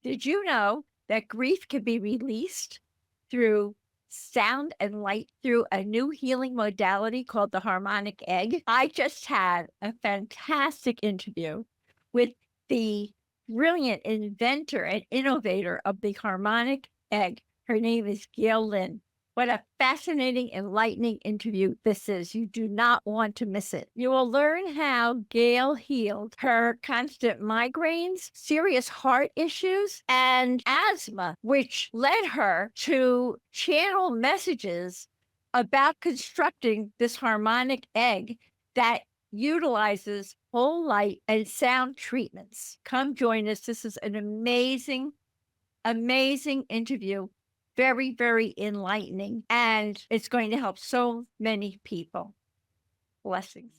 Did you know that grief can be released through sound and light through a new healing modality called the harmonic egg? I just had a fantastic interview with the brilliant inventor and innovator of the harmonic egg. Her name is Gail Lynn. What a fascinating, enlightening interview this is. You do not want to miss it. You will learn how Gail healed her constant migraines, serious heart issues, and asthma, which led her to channel messages about constructing this harmonic egg that utilizes whole light and sound treatments. Come join us. This is an amazing, amazing interview. Very, very enlightening, and it's going to help so many people. Blessings.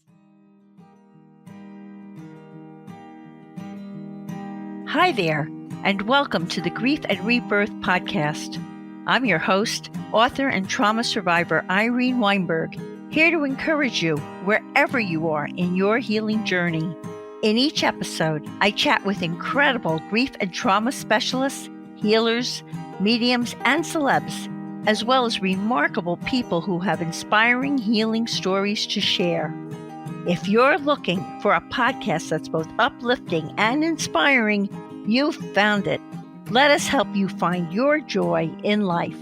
Hi there, and welcome to the Grief and Rebirth podcast. I'm your host, author and trauma survivor Irene Weinberg, here to encourage you wherever you are in your healing journey. In each episode, I chat with incredible grief and trauma specialists, healers, mediums, and celebs, as well as remarkable people who have inspiring healing stories to share. If you're looking for a podcast that's both uplifting and inspiring, you've found it. Let us help you find your joy in life.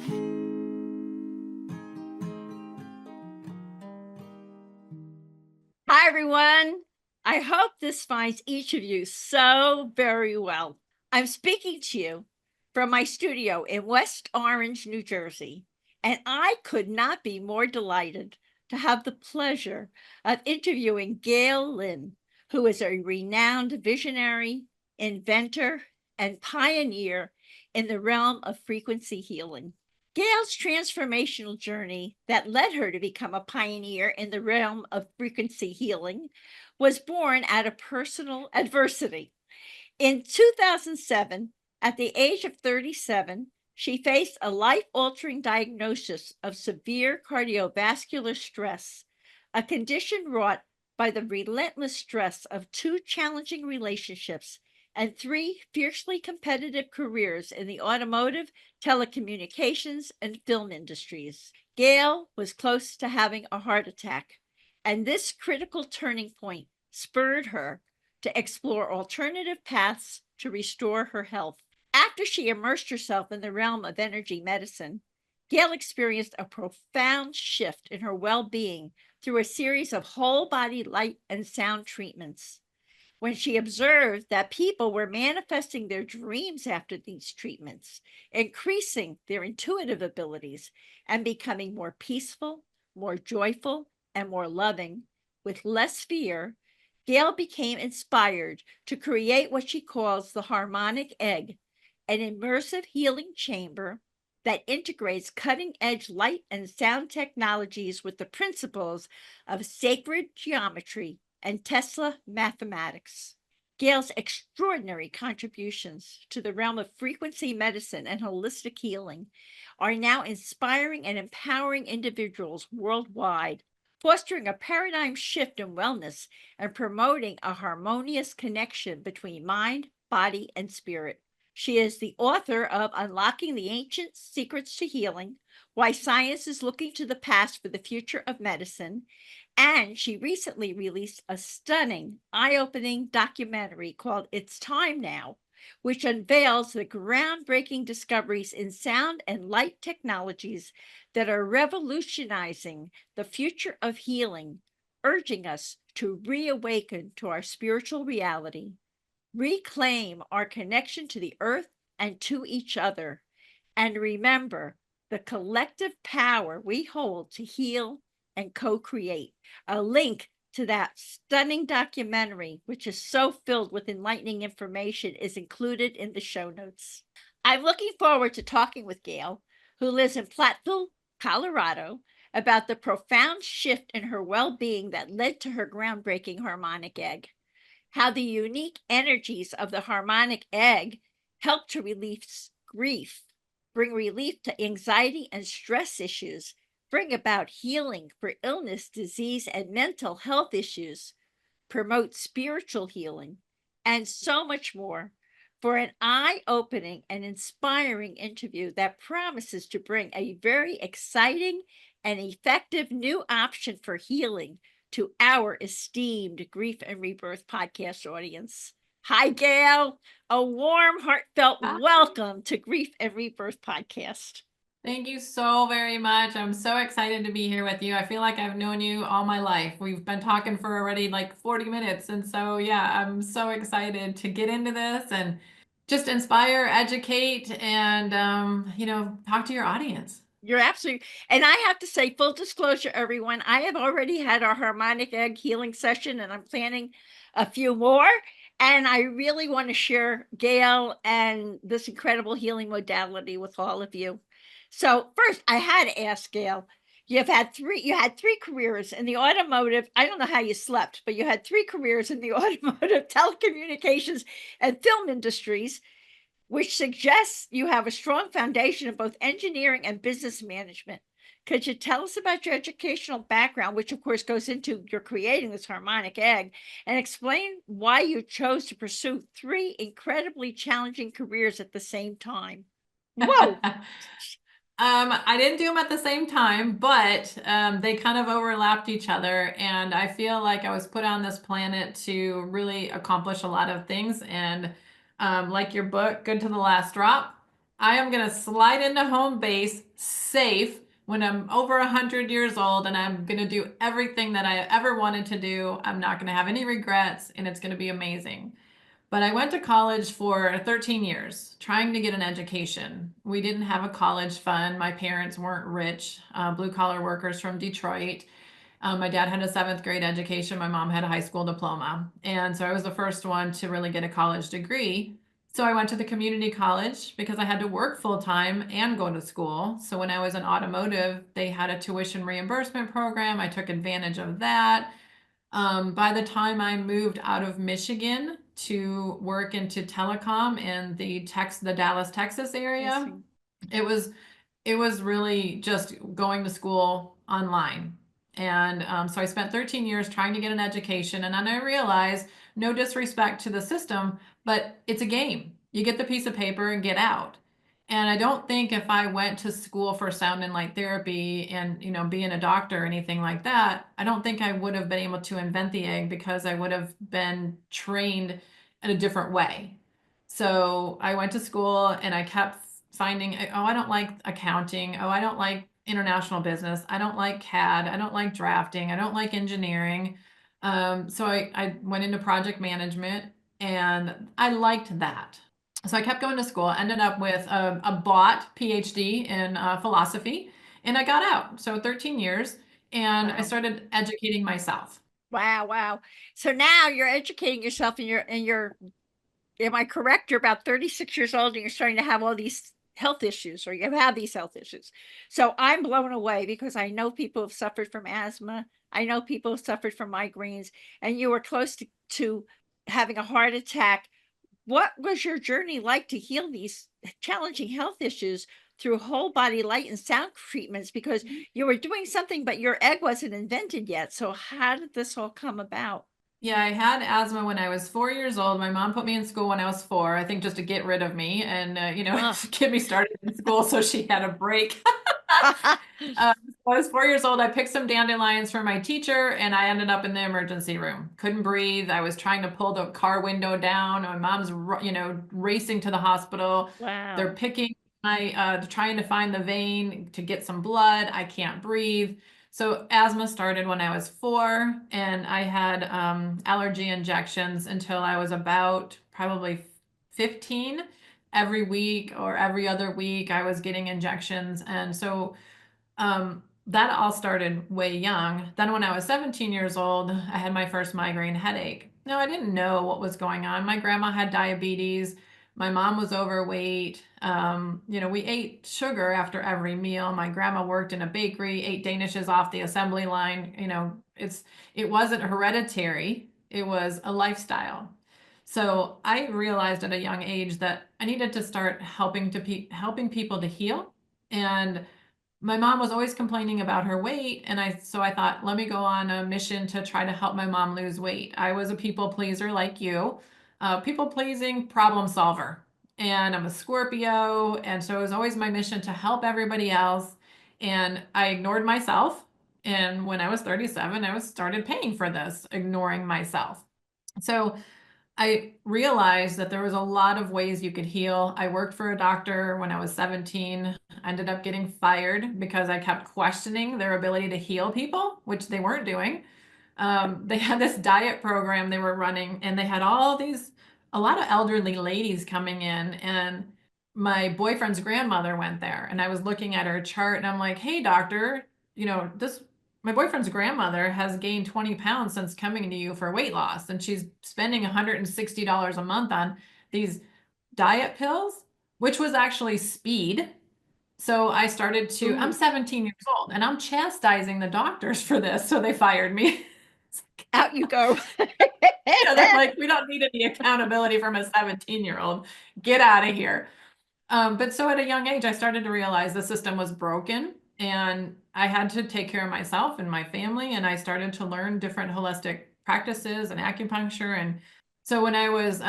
Hi, everyone. I hope this finds each of you so very well. I'm speaking to you from my studio in West Orange, New Jersey, and I could not be more delighted to have the pleasure of interviewing Gail Lynn, who is a renowned visionary, inventor, and pioneer in the realm of frequency healing. Gail's transformational journey that led her to become a pioneer in the realm of frequency healing was born out of personal adversity. In 2007, at the age of 37, she faced a life-altering diagnosis of severe cardiovascular stress, a condition wrought by the relentless stress of 2 challenging relationships and 3 fiercely competitive careers in the automotive, telecommunications, and film industries. Gail was close to having a heart attack, and this critical turning point spurred her to explore alternative paths to restore her health. After she immersed herself in the realm of energy medicine, Gail experienced a profound shift in her well-being through a series of whole-body light and sound treatments. When she observed that people were manifesting their dreams after these treatments, increasing their intuitive abilities, and becoming more peaceful, more joyful, and more loving, with less fear, Gail became inspired to create what she calls the Harmonic Egg, an immersive healing chamber that integrates cutting-edge light and sound technologies with the principles of sacred geometry and Tesla mathematics. Gail's extraordinary contributions to the realm of frequency medicine and holistic healing are now inspiring and empowering individuals worldwide, fostering a paradigm shift in wellness and promoting a harmonious connection between mind, body, and spirit. She is the author of Unlocking the Ancient Secrets to Healing, Why Science is Looking to the Past for the Future of Medicine, and she recently released a stunning, eye-opening documentary called It's Time Now, which unveils the groundbreaking discoveries in sound and light technologies that are revolutionizing the future of healing, urging us to reawaken to our spiritual reality, reclaim our connection to the earth and to each other, and remember the collective power we hold to heal and co-create. A link to that stunning documentary, which is so filled with enlightening information, is included in the show notes. I'm looking forward to talking with Gail, who lives in Platteville, Colorado, about the profound shift in her well-being that led to her groundbreaking harmonic egg, how the unique energies of the harmonic egg help to relieve grief, bring relief to anxiety and stress issues, bring about healing for illness, disease, and mental health issues, promote spiritual healing, and so much more. for an eye-opening and inspiring interview that promises to bring a very exciting and effective new option for healing to our esteemed Grief and Rebirth podcast audience. Hi, Gail. A warm, heartfelt Hi. welcome to Grief and Rebirth podcast. Thank you so very much. I'm so excited to be here with you. I feel like I've known you all my life. We've been talking for already like 40 minutes. And so, yeah, I'm so excited to get into this and just inspire, educate, and, talk to your audience. You're absolutely, and I have to say, full disclosure, everyone, I have already had our Harmonic Egg healing session, and I'm planning a few more. And I really want to share Gail and this incredible healing modality with all of you. So first, I had to ask Gail, you had three careers in the automotive. I don't know how you slept, but you had three careers in the automotive, telecommunications, and film industries, which suggests you have a strong foundation in both engineering and business management. Could you tell us about your educational background, which of course goes into your creating this harmonic egg, and explain why you chose to pursue three incredibly challenging careers at the same time? Whoa. I didn't do them at the same time, but they kind of overlapped each other. And I feel like I was put on this planet to really accomplish a lot of things. And like your book, Good to the Last Drop, I am going to slide into home base safe when I'm over 100 years old, and I'm going to do everything that I ever wanted to do. I'm not going to have any regrets, and it's going to be amazing. But I went to college for 13 years trying to get an education. We didn't have a college fund. My parents weren't rich, blue collar workers from Detroit. My dad had a seventh grade education. My mom had a high school diploma. And so I was the first one to really get a college degree. So I went to the community college because I had to work full time and go to school. So when I was in automotive, they had a tuition reimbursement program. I took advantage of that. By the time I moved out of Michigan to work into telecom in the Dallas, Texas area, it was really just going to school online. And so I spent 13 years trying to get an education. And then I realized, no disrespect to the system, but it's a game. You get the piece of paper and get out. And I don't think if I went to school for sound and light therapy and, being a doctor or anything like that, I don't think I would have been able to invent the egg because I would have been trained in a different way. So I went to school and I kept finding, oh, I don't like accounting. Oh, I don't like international business. I don't like CAD. I don't like drafting. I don't like engineering. So I went into project management and I liked that. So I kept going to school, ended up with a bought PhD in philosophy, and I got out. So 13 years, and Wow. I started educating myself. Wow, wow. So now you're educating yourself and am I correct? You're about 36 years old and you're starting to have all these health issues, or you have these health issues. So I'm blown away because I know people have suffered from asthma. I know people have suffered from migraines, and you were close to having a heart attack. What was your journey like to heal these challenging health issues through whole body light and sound treatments? Because you were doing something, but your egg wasn't invented yet. So how did this all come about? Yeah, I had asthma when I was 4 years old. My mom put me in school when I was 4, I think just to get rid of me and, get me started in school so she had a break. I was 4 years old. I picked some dandelions for my teacher and I ended up in the emergency room. Couldn't breathe. I was trying to pull the car window down. My mom's, racing to the hospital. Wow. They're picking trying to find the vein to get some blood. I can't breathe. So asthma started when I was 4, and I had allergy injections until I was about probably 15. Every week or every other week, I was getting injections. And so that all started way young. Then when I was 17 years old, I had my first migraine headache. No, I didn't know what was going on. My grandma had diabetes. My mom was overweight. We ate sugar after every meal. My grandma worked in a bakery, ate Danishes off the assembly line. It wasn't hereditary. It was a lifestyle. So I realized at a young age that I needed to start helping people to heal. And my mom was always complaining about her weight, and so I thought, let me go on a mission to try to help my mom lose weight. I was a people pleaser like you. people pleasing problem solver. And I'm a Scorpio. And so it was always my mission to help everybody else. And I ignored myself. And when I was 37, I was started paying for this, ignoring myself. So I realized that there was a lot of ways you could heal. I worked for a doctor when I was 17. I ended up getting fired because I kept questioning their ability to heal people, which they weren't doing. They had this diet program they were running, and they had a lot of elderly ladies coming in. And my boyfriend's grandmother went there, and I was looking at her chart, and I'm like, hey, doctor, my boyfriend's grandmother has gained 20 pounds since coming to you for weight loss, and she's spending $160 a month on these diet pills, which was actually speed. So I started to, I'm Ooh, 17 years old, and I'm chastising the doctors for this. So they fired me. out you go. They're like, we don't need any accountability from a 17-year-old. Get out of here. But so at a young age, I started to realize the system was broken and I had to take care of myself and my family. And I started to learn different holistic practices and acupuncture. And so when I was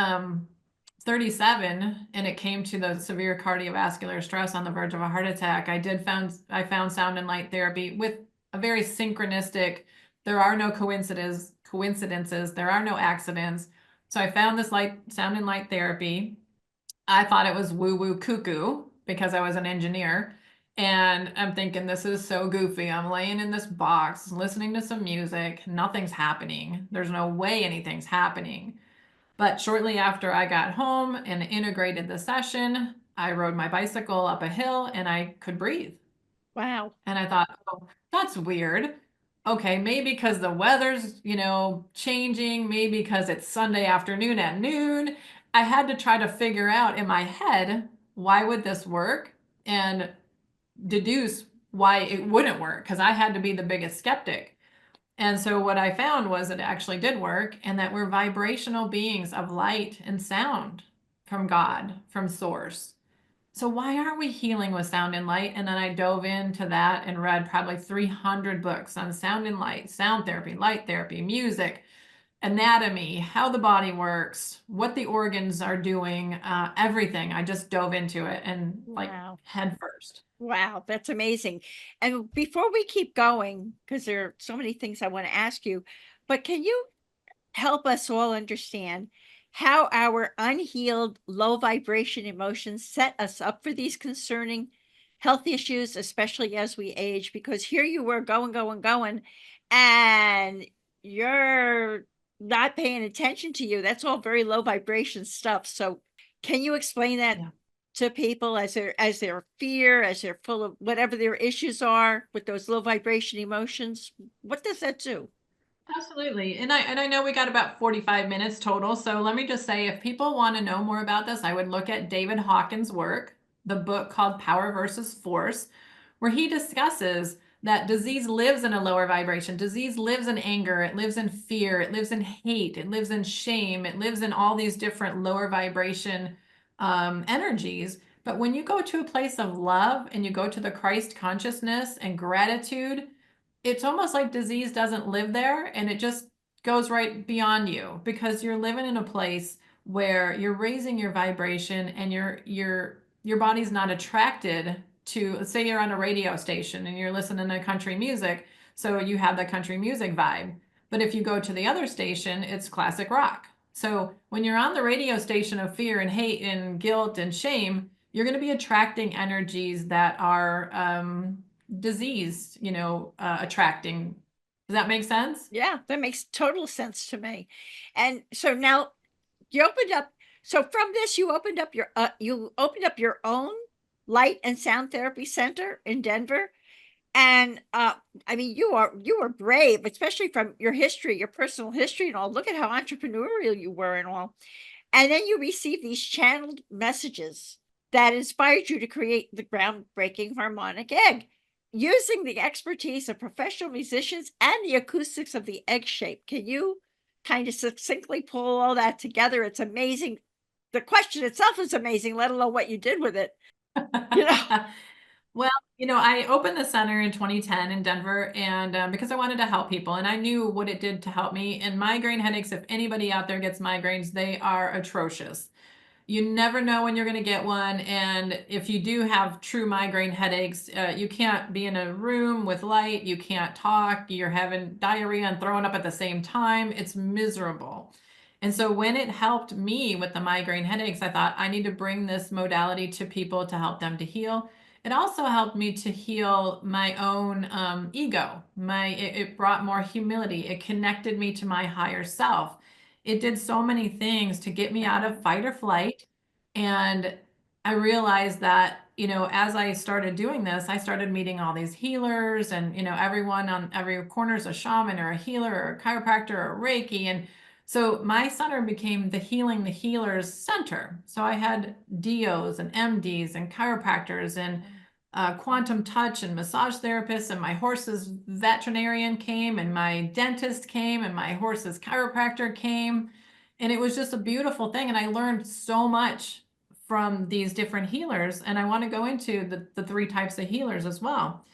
37 and it came to the severe cardiovascular stress on the verge of a heart attack, I found sound and light therapy with a very synchronistic, there are no coincidences, there are no accidents. So I found this sound and light therapy. I thought it was woo woo cuckoo because I was an engineer. And I'm thinking, this is so goofy. I'm laying in this box, listening to some music. Nothing's happening. There's no way anything's happening. But shortly after I got home and integrated the session, I rode my bicycle up a hill and I could breathe. Wow. And I thought, oh, that's weird. Okay, maybe because the weather's, changing, maybe because it's Sunday afternoon at noon. I had to try to figure out in my head, why would this work? And deduce why it wouldn't work, because I had to be the biggest skeptic. And so what I found was it actually did work, and that we're vibrational beings of light and sound from God, from source. So why aren't we healing with sound and light? And then I dove into that and read probably 300 books on sound and light, sound therapy, light therapy, music, anatomy, how the body works, what the organs are doing, everything. I just dove into it and like Wow. head first. Wow, that's amazing. And before we keep going, because there are so many things I want to ask you, but can you help us all understand how our unhealed low vibration emotions set us up for these concerning health issues, especially as we age? Because here you were going, and you're not paying attention to you. That's all very low vibration stuff. So can you explain that Yeah. to people as their fear, as they're full of whatever their issues are with those low vibration emotions? What does that do? Absolutely. And I know we got about 45 minutes total. So let me just say, if people want to know more about this, I would look at David Hawkins' work, the book called Power versus Force, where he discusses that disease lives in a lower vibration. Disease lives in anger, it lives in fear, it lives in hate, it lives in shame, it lives in all these different lower vibration energies. But when you go to a place of love and you go to the Christ consciousness and gratitude, it's almost like disease doesn't live there and it just goes right beyond you, because you're living in a place where you're raising your vibration and your body's not attracted to, let's say you're on a radio station and you're listening to country music, so you have the country music vibe. But if you go to the other station, it's classic rock. So when you're on the radio station of fear and hate and guilt and shame, you're going to be attracting energies that are disease, attracting. Does that make sense? Yeah, that makes total sense to me. And so now you opened up, so from this you opened up your own light and sound therapy center in Denver. And I mean, you were brave, especially from your history, your personal history and all. Look at how entrepreneurial you were and all. And then you received these channeled messages that inspired you to create the groundbreaking Harmonic Egg, using the expertise of professional musicians and the acoustics of the egg shape. Can you kind of succinctly pull all that together? It's amazing. The question itself is amazing, let alone what you did with it. You know, Well, I opened the center in 2010 in Denver, and because I wanted to help people, and I knew what it did to help me. And migraine headaches, if anybody out there gets migraines, they are atrocious. You never know when you're going to get one. And if you do have true migraine headaches, you can't be in a room with light. You can't talk. You're having diarrhea and throwing up at the same time. It's miserable. And so when it helped me with the migraine headaches, I thought I need to bring this modality to people to help them to heal. It also helped me to heal my own ego. It brought more humility. It connected me to my higher self. It did so many things to get me out of fight or flight. And I realized that, as I started doing this, I started meeting all these healers, and, everyone on every corner is a shaman or a healer or a chiropractor or a Reiki. And so my center became the Healing the Healers Center. So I had DOs and MDs and chiropractors and quantum touch and massage therapists, and my horse's veterinarian came, and my dentist came, and my horse's chiropractor came. And it was just a beautiful thing. And I learned so much from these different healers. And I want to go into the three types of healers as well.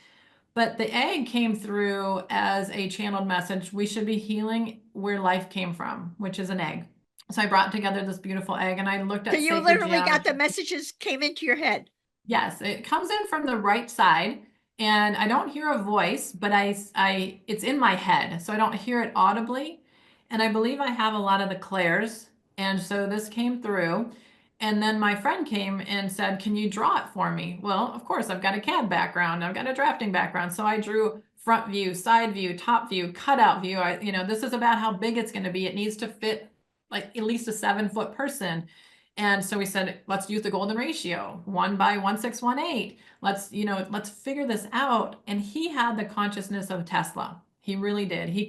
But the egg came through as a channeled message. We should be healing where life came from, which is an egg. So I brought together this beautiful egg, and I looked at So you sacred literally got geometry. the messages came into your head. Yes, it comes in from the right side, and I don't hear a voice, but it's in my head, so I don't hear it audibly. And I believe I have a lot of the clairs, and so this came through. And then my friend came and said, "Can you draw it for me?" Well, of course, I've got a CAD background, I've got a drafting background, so I drew front view, side view, top view, cutout view. This is about how big it's going to be. It needs to fit like at least a 7-foot person. And so we said, let's use the golden ratio, 1:1618. Let's figure this out. And he had the consciousness of Tesla. He really did. He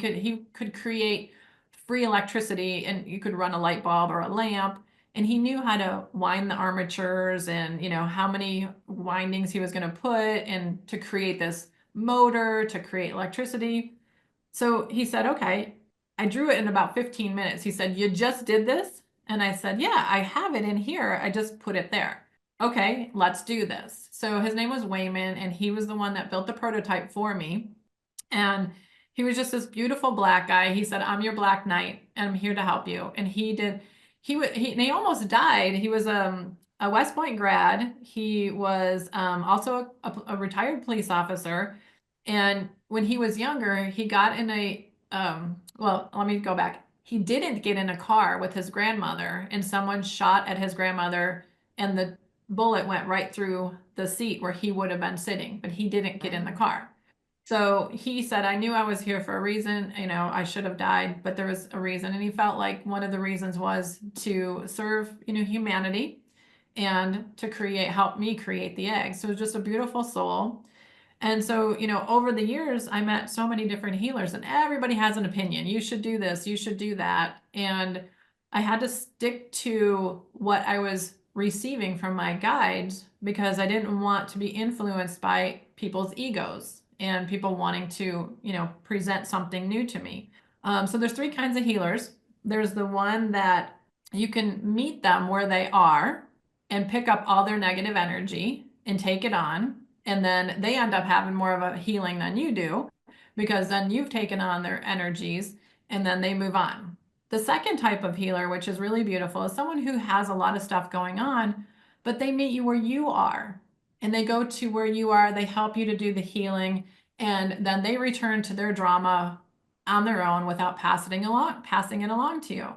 could create free electricity, and you could run a light bulb or a lamp. And he knew how to wind the armatures, and how many windings he was going to put and to create this motor to create electricity. So he said, okay, I drew it in about 15 minutes. He said, "You just did this?" And I said, "Yeah, I have it in here. I just put it there." "Okay, let's do this." So his name was Wayman, and he was the one that built the prototype for me. And he was just this beautiful black guy. He said, "I'm your Black Knight, and I'm here to help you." And he did. And he almost died. He was a West Point grad. He was also a retired police officer. And when he was younger, he got in well, let me go back. He didn't get in a car with his grandmother, and someone shot at his grandmother, and the bullet went right through the seat where he would have been sitting, but he didn't get in the car. So he said, "I knew I was here for a reason. I should have died, but there was a reason." And he felt like one of the reasons was to serve, humanity, and to help me create the egg. So it was just a beautiful soul. And so, over the years, I met so many different healers, and everybody has an opinion. You should do this, you should do that. And I had to stick to what I was receiving from my guides, because I didn't want to be influenced by people's egos and people wanting to, present something new to me. So there's three kinds of healers. There's the one that you can meet them where they are and pick up all their negative energy and take it on. And then they end up having more of a healing than you do, because then you've taken on their energies, and then they move on. The second type of healer, which is really beautiful, is someone who has a lot of stuff going on, but they meet you where you are, and they go to where you are. They help you to do the healing, and then they return to their drama on their own without passing it along to you.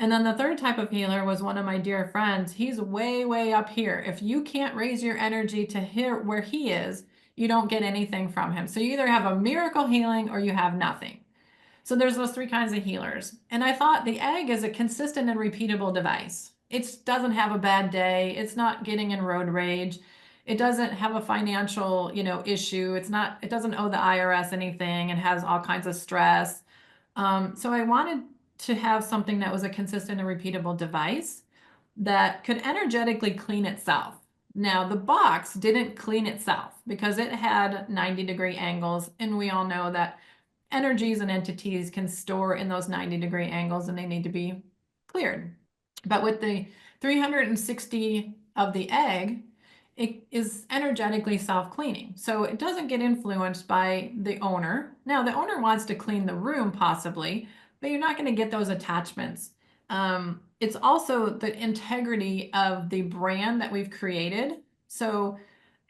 And then the third type of healer was one of my dear friends. He's way, way up here. If you can't raise your energy to here where he is, you don't get anything from him. So you either have a miracle healing or you have nothing. So there's those three kinds of healers. And I thought the egg is a consistent and repeatable device. It doesn't have a bad day. It's not getting in road rage. It doesn't have a financial, issue. It doesn't owe the IRS anything and has all kinds of stress. So I wanted to have something that was a consistent and repeatable device that could energetically clean itself. Now, the box didn't clean itself because it had 90-degree angles, and we all know that energies and entities can store in those 90-degree angles, and they need to be cleared. But with the 360 of the egg, it is energetically self-cleaning. So it doesn't get influenced by the owner. Now, the owner wants to clean the room possibly, but you're not going to get those attachments. It's also the integrity of the brand that we've created. So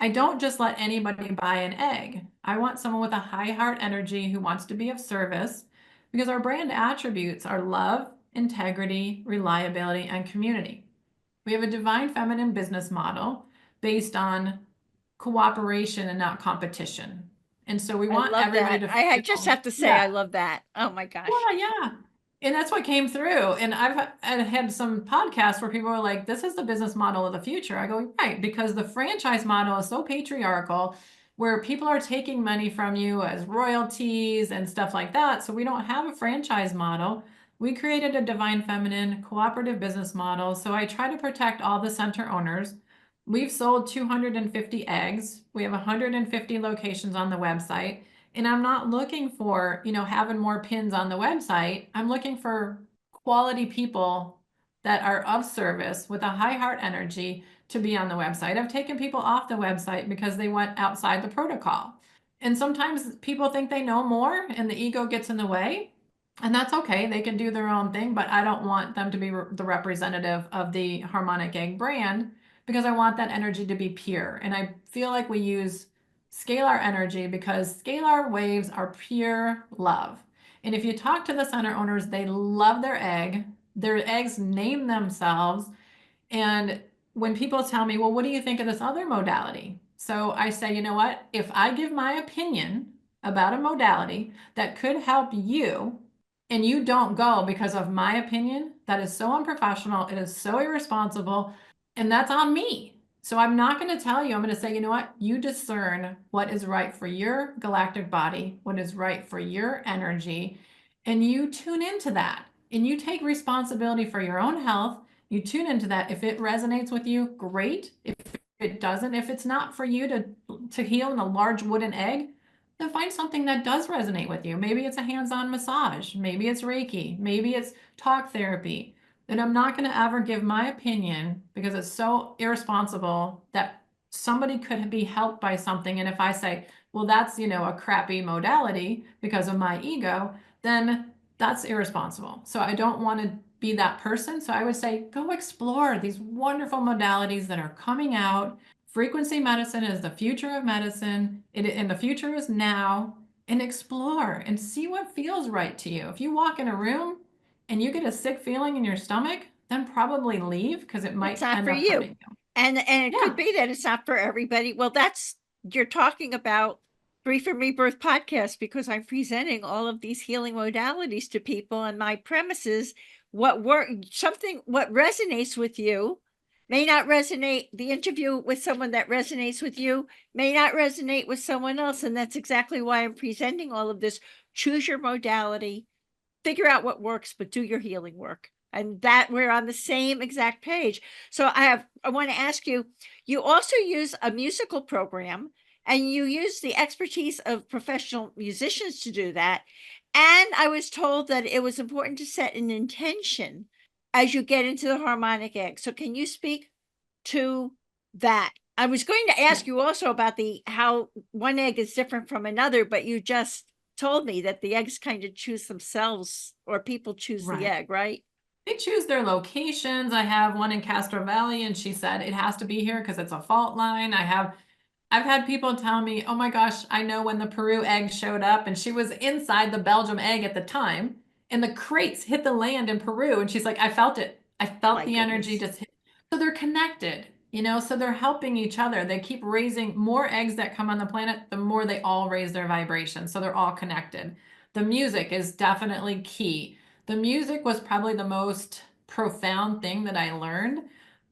I don't just let anybody buy an egg. I want someone with a high heart energy who wants to be of service, because our brand attributes are love, integrity, reliability, and community. We have a divine feminine business model based on cooperation and not competition. And so we I want love everybody that. to I just feel, have to say, yeah, I love that. Oh my gosh. yeah, yeah. And that's what came through. And I've had some podcasts where people are like, this is the business model of the future. I go, right, because the franchise model is so patriarchal, where people are taking money from you as royalties and stuff like that. So we don't have a franchise model. We created a divine feminine cooperative business model. So I try to protect all the center owners. We've sold 250 eggs. We have 150 locations on the website. And I'm not looking for, having more pins on the website. I'm looking for quality people that are of service with a high heart energy to be on the website. I've taken people off the website because they went outside the protocol. And sometimes people think they know more and the ego gets in the way. And that's okay. They can do their own thing, but I don't want them to be the representative of the Harmonic Egg brand, because I want that energy to be pure. And I feel like we use scalar energy because scalar waves are pure love. And if you talk to the center owners, they love their egg. Their eggs name themselves. And when people tell me, well, what do you think of this other modality? So I say, you know what? If I give my opinion about a modality that could help you, and you don't go because of my opinion, that is so unprofessional. It is so irresponsible. And that's on me. So I'm not going to tell you, I'm going to say, you know what? You discern what is right for your galactic body, what is right for your energy, and you tune into that. And you take responsibility for your own health. You tune into that. If it resonates with you, great. If it doesn't, if it's not for you to heal in a large wooden egg, then find something that does resonate with you. Maybe it's a hands-on massage. Maybe it's Reiki. Maybe it's talk therapy. And I'm not going to ever give my opinion, because it's so irresponsible that somebody could be helped by something. And if I say, well, that's, a crappy modality because of my ego, then that's irresponsible. So I don't want to be that person. So I would say, go explore these wonderful modalities that are coming out. Frequency medicine is the future of medicine, and the future is now. And explore and see what feels right to you. If you walk in a room and you get a sick feeling in your stomach, then probably leave, because it It's might not end for up you. hurting you. And it could Yeah, be that it's not for everybody. Well, that's you're talking about Grief and Rebirth podcast, because I'm presenting all of these healing modalities to people, and my premise is what resonates with you may not resonate. The interview with someone that resonates with you may not resonate with someone else. And that's exactly why I'm presenting all of this. Choose your modality, figure out what works, but do your healing work. And that we're on the same exact page. So I want to ask you, you also use a musical program, and you use the expertise of professional musicians to do that. And I was told that it was important to set an intention as you get into the harmonic egg. So can you speak to that? I was going to yeah, ask you also about how one egg is different from another, but you just told me that the eggs kind of choose themselves, or people choose the right. egg, right? They choose their locations. I have one in Castro Valley, and she said it has to be here because it's a fault line. I've had people tell me, oh my gosh, I know when the Peru egg showed up, and she was inside the Belgium egg at the time, and the crates hit the land in Peru. And she's like, I felt it. I felt My the energy goodness. just hit. So they're connected, so they're helping each other. They keep raising more eggs that come on the planet, the more they all raise their vibration. So they're all connected. The music is definitely key. The music was probably the most profound thing that I learned,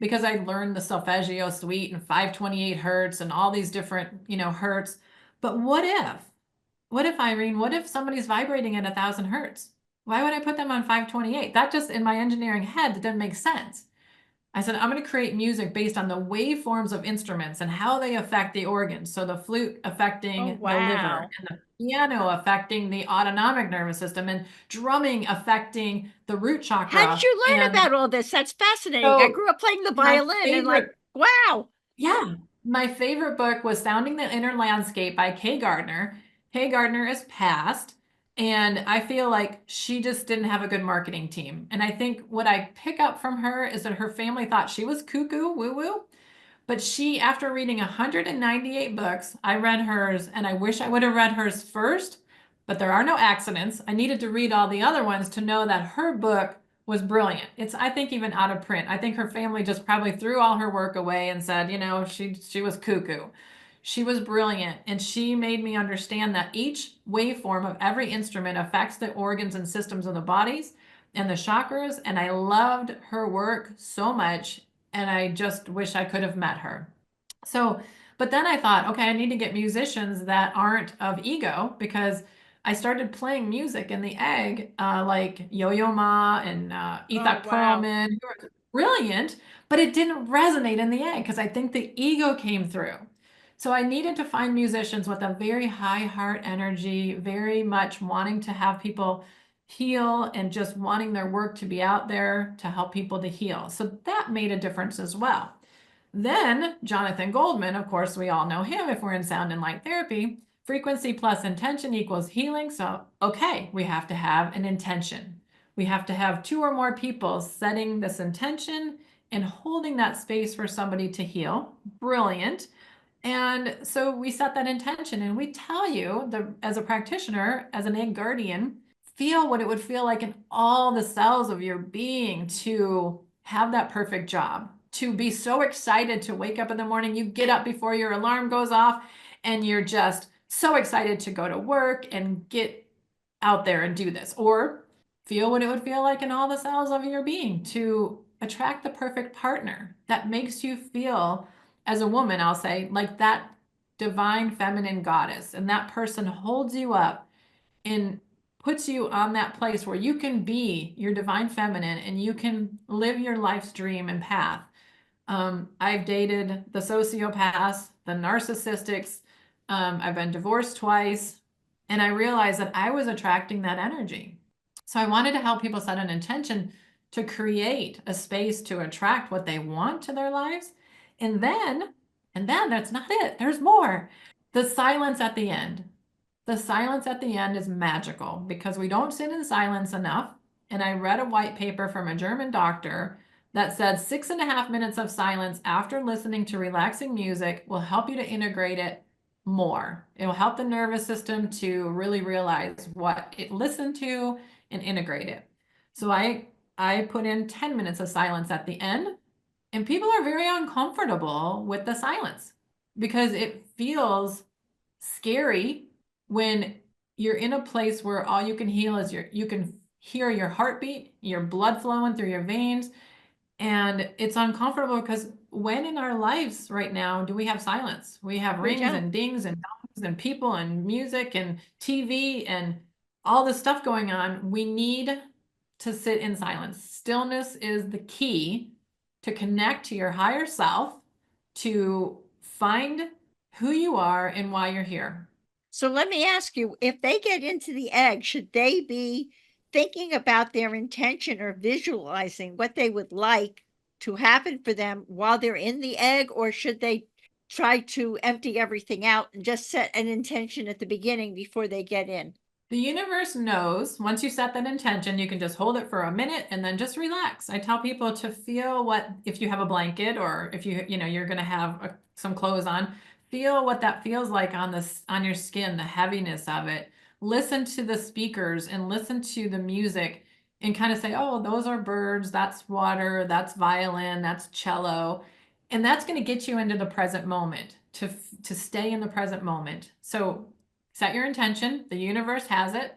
because I learned the solfeggio suite and 528 hertz and all these different, hertz. But what if, Irene, what if somebody's vibrating at 1,000 hertz? Why would I put them on 528? That just, in my engineering head, that didn't make sense. I said, I'm going to create music based on the waveforms of instruments and how they affect the organs. So the flute Oh, affecting the liver, wow. and the piano affecting the autonomic nervous system, and drumming affecting the root How did chakra. you learn And about all this? That's fascinating. I so grew up playing the my violin and like, favorite wow. Yeah. My favorite book was Sounding the Inner Landscape by Kay Gardner. Kay Gardner is passed, and I feel like she just didn't have a good marketing team. And I think what I pick up from her is that her family thought she was cuckoo, woo woo. But she, after reading 198 books, I read hers, and I wish I would have read hers first, but there are no accidents. I needed to read all the other ones to know that her book was brilliant. It's, I think, even out of print. I think her family just probably threw all her work away and said, you know, she was cuckoo. She was brilliant, and she made me understand that each waveform of every instrument affects the organs and systems of the bodies and the chakras. And I loved her work so much, and I just wish I could have met her. So, but then I thought, okay, I need to get musicians that aren't of ego, because I started playing music in the egg, like Yo-Yo Ma and Oh, Ethok wow. Perlman, who are brilliant, but it didn't resonate in the egg because I think the ego came through. So I needed to find musicians with a very high heart energy, very much wanting to have people heal and just wanting their work to be out there to help people to heal. So that made a difference as well. Then Jonathan Goldman, of course, we all know him if we're in sound and light therapy. Frequency plus intention equals healing. So, okay, we have to have an intention. We have to have two or more people setting this intention and holding that space for somebody to heal. Brilliant. And so we set that intention, and we tell you, as a practitioner, as an egg guardian, feel what it would feel like in all the cells of your being to have that perfect job, to be so excited to wake up in the morning. You get up before your alarm goes off, and you're just so excited to go to work and get out there and do this. Or feel what it would feel like in all the cells of your being to attract the perfect partner that makes you feel, as a woman, I'll say, like that divine feminine goddess. And that person holds you up and puts you on that place where you can be your divine feminine and you can live your life's dream and path. I've dated the sociopaths, the narcissistics. I've been divorced twice, and I realized that I was attracting that energy. So I wanted to help people set an intention to create a space to attract what they want to their lives. And then, and then that's not it. There's more. The silence at the end. The silence at the end is magical because we don't sit in silence enough. And I read a white paper from a German doctor that said 6.5 minutes of silence after listening to relaxing music will help you to integrate it more. It will help the nervous system to really realize what it listened to and integrate it. So I put in 10 minutes of silence at the end, and people are very uncomfortable with the silence because it feels scary when you're in a place where all you can heal is you can hear your heartbeat, your blood flowing through your veins, and it's uncomfortable because when in our lives right now do we have silence? We have We rings don't. and dings and dongs and people and music and TV and all this stuff going on. We need to sit in silence. Stillness is the key to connect to your higher self, to find who you are and why you're here. So let me ask you, if they get into the egg, should they be thinking about their intention or visualizing what they would like to happen for them while they're in the egg, or should they try to empty everything out and just set an intention at the beginning before they get in? The universe knows once you set that intention, you can just hold it for a minute and then just relax. I tell people to feel what, if you have a blanket or if you're going to have some clothes on, feel what that feels like on this, on your skin, the heaviness of it. Listen to the speakers and listen to the music and kind of say, oh, those are birds, that's water, that's violin, that's cello. And that's going to get you into the present moment, to stay in the present moment. So set your intention, the universe has it.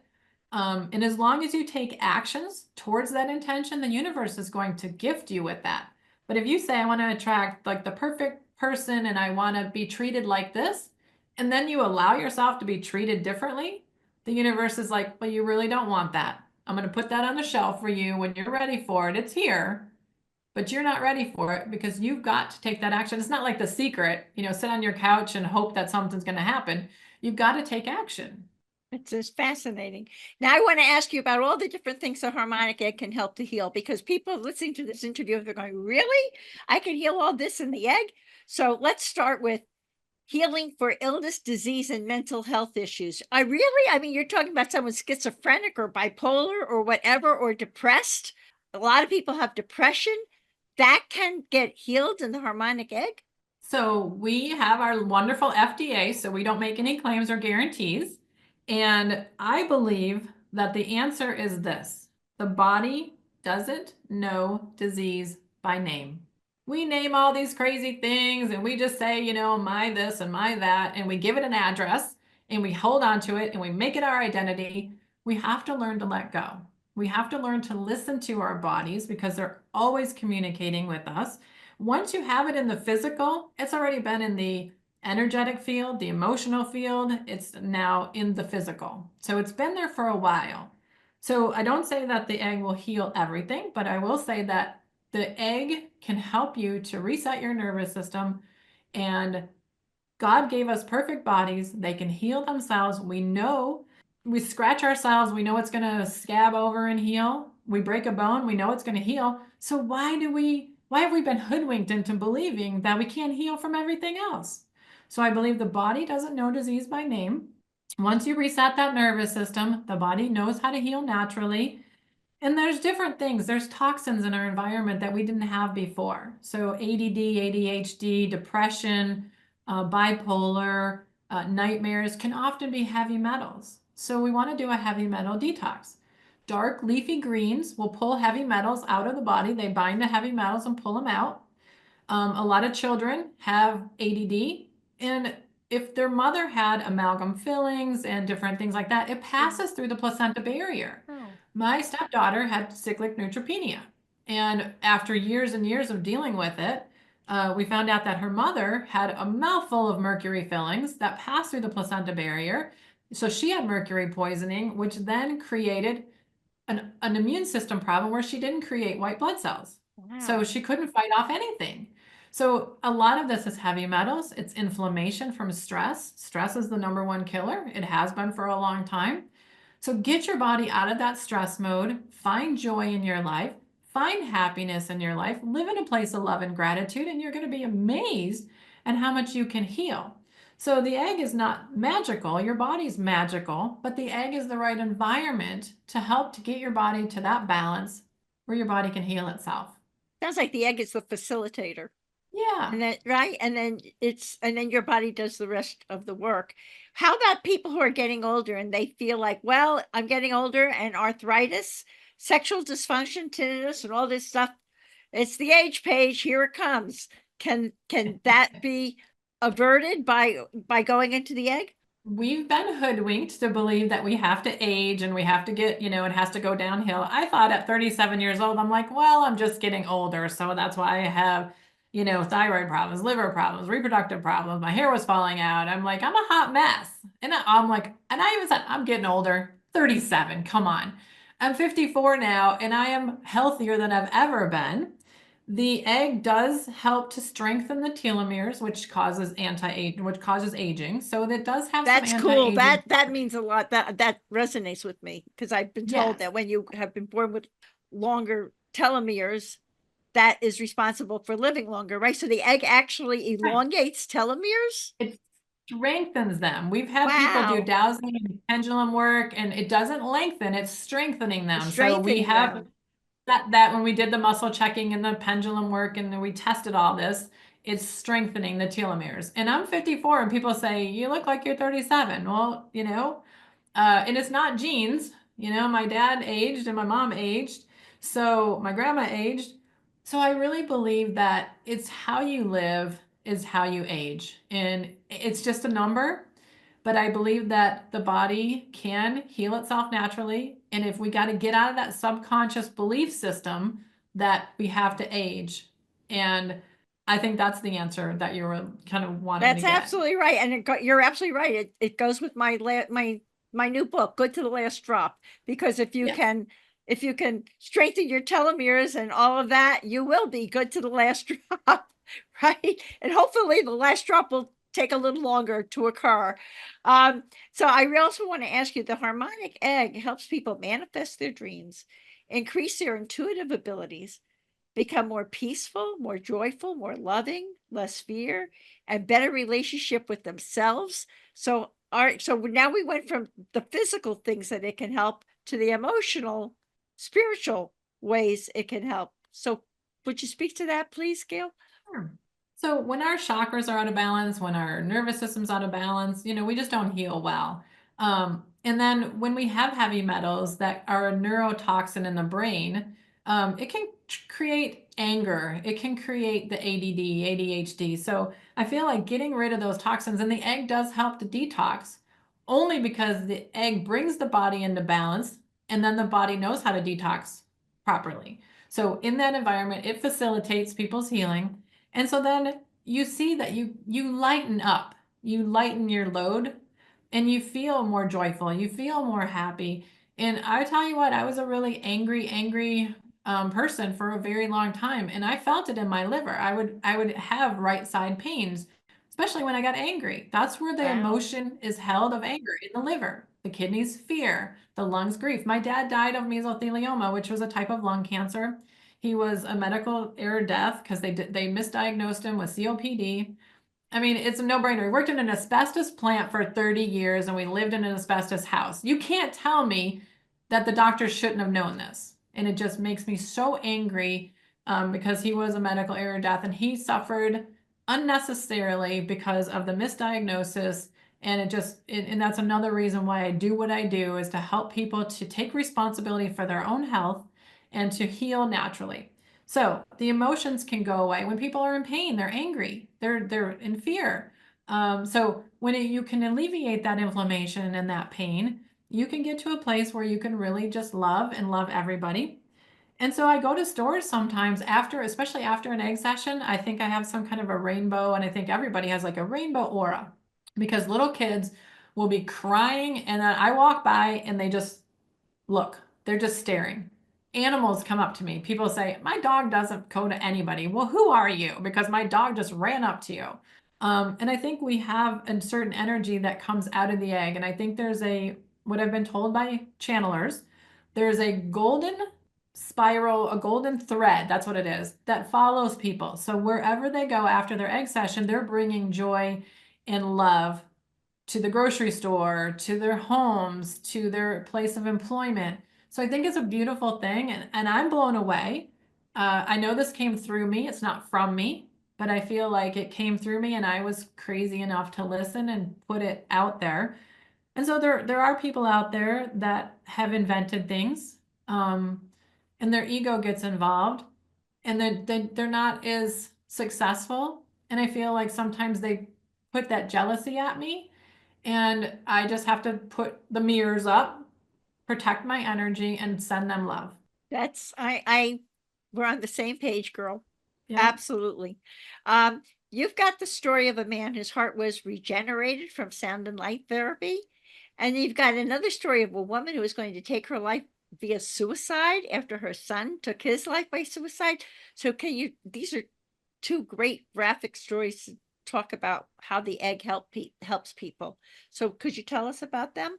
And as long as you take actions towards that intention, the universe is going to gift you with that. But if you say, I want to attract like the perfect person and I want to be treated like this, and then you allow yourself to be treated differently, the universe is like, well, you really don't want that. I'm going to put that on the shelf for you when you're ready for it. It's here, but you're not ready for it because you've got to take that action. It's not like The Secret, sit on your couch and hope that something's going to happen. You've got to take action. It's just fascinating. Now, I want to ask you about all the different things the harmonic egg can help to heal, because people listening to this interview, they're going, really? I can heal all this in the egg? So let's start with healing for illness, disease, and mental health issues. I mean, you're talking about someone schizophrenic or bipolar or whatever, or depressed. A lot of people have depression. That can get healed in the harmonic egg. So we have our wonderful FDA, so we don't make any claims or guarantees. And I believe that the answer is this: the body doesn't know disease by name. We name all these crazy things and we just say, my this and my that, and we give it an address and we hold on to it and we make it our identity. We have to learn to let go. We have to learn to listen to our bodies because they're always communicating with us. Once you have it in the physical, it's already been in the energetic field, the emotional field. It's now in the physical. So it's been there for a while. So I don't say that the egg will heal everything, but I will say that the egg can help you to reset your nervous system. And God gave us perfect bodies. They can heal themselves. We know we scratch ourselves, we know it's going to scab over and heal. We break a bone, we know it's going to heal. So why have we been hoodwinked into believing that we can't heal from everything else? So I believe the body doesn't know disease by name. Once you reset that nervous system, the body knows how to heal naturally. And there's different things. There's toxins in our environment that we didn't have before. So ADD, ADHD, depression, bipolar, nightmares can often be heavy metals. So we want to do a heavy metal detox. Dark leafy greens will pull heavy metals out of the body. They bind to heavy metals and pull them out. A lot of children have ADD, and if their mother had amalgam fillings and different things like that, it passes through the placenta barrier. Oh. My stepdaughter had cyclic neutropenia, and after years and years of dealing with it, we found out that her mother had a mouthful of mercury fillings that passed through the placenta barrier. So she had mercury poisoning, which then created an immune system problem where she didn't create white blood cells. So Wow. she couldn't fight off anything. So a lot of this is heavy metals. It's inflammation from stress. Stress is the number one killer. It has been for a long time. So get your body out of that stress mode, find joy in your life, find happiness in your life, live in a place of love and gratitude, and you're going to be amazed at how much you can heal. So the egg is not magical, your body's magical, but the egg is the right environment to help to get your body to that balance where your body can heal itself. Sounds like the egg is the facilitator. Yeah. And then, right? And then your body does the rest of the work. How about people who are getting older and they feel like, well, I'm getting older and arthritis, sexual dysfunction, tinnitus, and all this stuff. It's the age page. Here it comes. Can that be averted by going into the egg? We've been hoodwinked to believe that we have to age and we have to get, it has to go downhill. I thought at 37 years old, I'm like, well, I'm just getting older. So that's why I have, thyroid problems, liver problems, reproductive problems. My hair was falling out. I'm like, I'm a hot mess. And I'm like, and I even said, I'm getting older, 37. Come on. I'm 54 now and I am healthier than I've ever been. The egg does help to strengthen the telomeres, which causes aging. So it does have That's some cool. anti-aging. That means a lot. That resonates with me because I've been told Yes. that when you have been born with longer telomeres, that is responsible for living longer, right? So the egg actually elongates telomeres. It strengthens them. We've had people do Wow. dowsing and pendulum work, and it doesn't lengthen, it's strengthening them. So we Strengthening have them. that when we did the muscle checking and the pendulum work and then we tested all this, it's strengthening the telomeres. And I'm 54 and people say, you look like you're 37. Well, and it's not genes. My dad aged and my mom aged. So my grandma aged. So I really believe that it's how you live is how you age. And it's just a number. But I believe that the body can heal itself naturally. And if we got to get out of that subconscious belief system that we have to age. And I think that's the answer that you were kind of wanting That's to get. absolutely right. And you're absolutely right. It goes with my new book, Good to the Last Drop, because if you Yes. can strengthen your telomeres and all of that, you will be good to the last drop, right? And hopefully the last drop will take a little longer to occur. So I also want to ask you, the harmonic egg helps people manifest their dreams, increase their intuitive abilities, become more peaceful, more joyful, more loving, less fear, and better relationship with themselves. So now we went from the physical things that it can help to the emotional, spiritual ways it can help. So would you speak to that, please, Gail? Sure. So when our chakras are out of balance, when our nervous system's out of balance, we just don't heal well. And then when we have heavy metals that are a neurotoxin in the brain, it can create anger. It can create the ADD, ADHD. So I feel like getting rid of those toxins, and the egg does help to detox, only because the egg brings the body into balance, and then the body knows how to detox properly. So in that environment, it facilitates people's healing. And so then you see that you lighten up, you lighten your load, and you feel more joyful, you feel more happy. And I tell you what, I was a really angry person for a very long time, and I felt it in my liver. I would have right side pains, especially when I got angry. That's where the Wow. emotion is held of anger, in the liver. The kidneys fear, the lungs grief. My dad died of mesothelioma, which was a type of lung cancer. He was a medical error death because they misdiagnosed him with COPD. I mean, it's a no-brainer. We worked in an asbestos plant for 30 years and we lived in an asbestos house. You can't tell me that the doctors shouldn't have known this. And it just makes me so angry, because he was a medical error death and he suffered unnecessarily because of the misdiagnosis. And and that's another reason why I do what I do, is to help people to take responsibility for their own health and to heal naturally. So the emotions can go away. When people are in pain, they're angry, they're in fear. So when you can alleviate that inflammation and that pain, you can get to a place where you can really just love and love everybody. And so I go to stores sometimes after, especially after an egg session. I think I have some kind of a rainbow, and I think everybody has like a rainbow aura, because little kids will be crying, and then I walk by and they just look, they're just staring. Animals come up to me. People say, my dog doesn't go to anybody. Well, who are you? Because my dog just ran up to you. And I think we have a certain energy that comes out of the egg. And I think what I've been told by channelers, there's a golden spiral, a golden thread, that's what it is, that follows people. So wherever they go after their egg session, they're bringing joy and love to the grocery store, to their homes, to their place of employment. So I think it's a beautiful thing, and I'm blown away. I know this came through me. It's not from me, but I feel like it came through me, and I was crazy enough to listen and put it out there. And so there are people out there that have invented things, and their ego gets involved, and they're not as successful. And I feel like sometimes they put that jealousy at me, and I just have to put the mirrors up, protect my energy, and send them love. That's I we're on the same page, girl. Yeah. Absolutely. You've got the story of a man whose heart was regenerated from sound and light therapy. And you've got another story of a woman who was going to take her life via suicide after her son took his life by suicide. So these are two great graphic stories to talk about how the egg helps people. So could you tell us about them?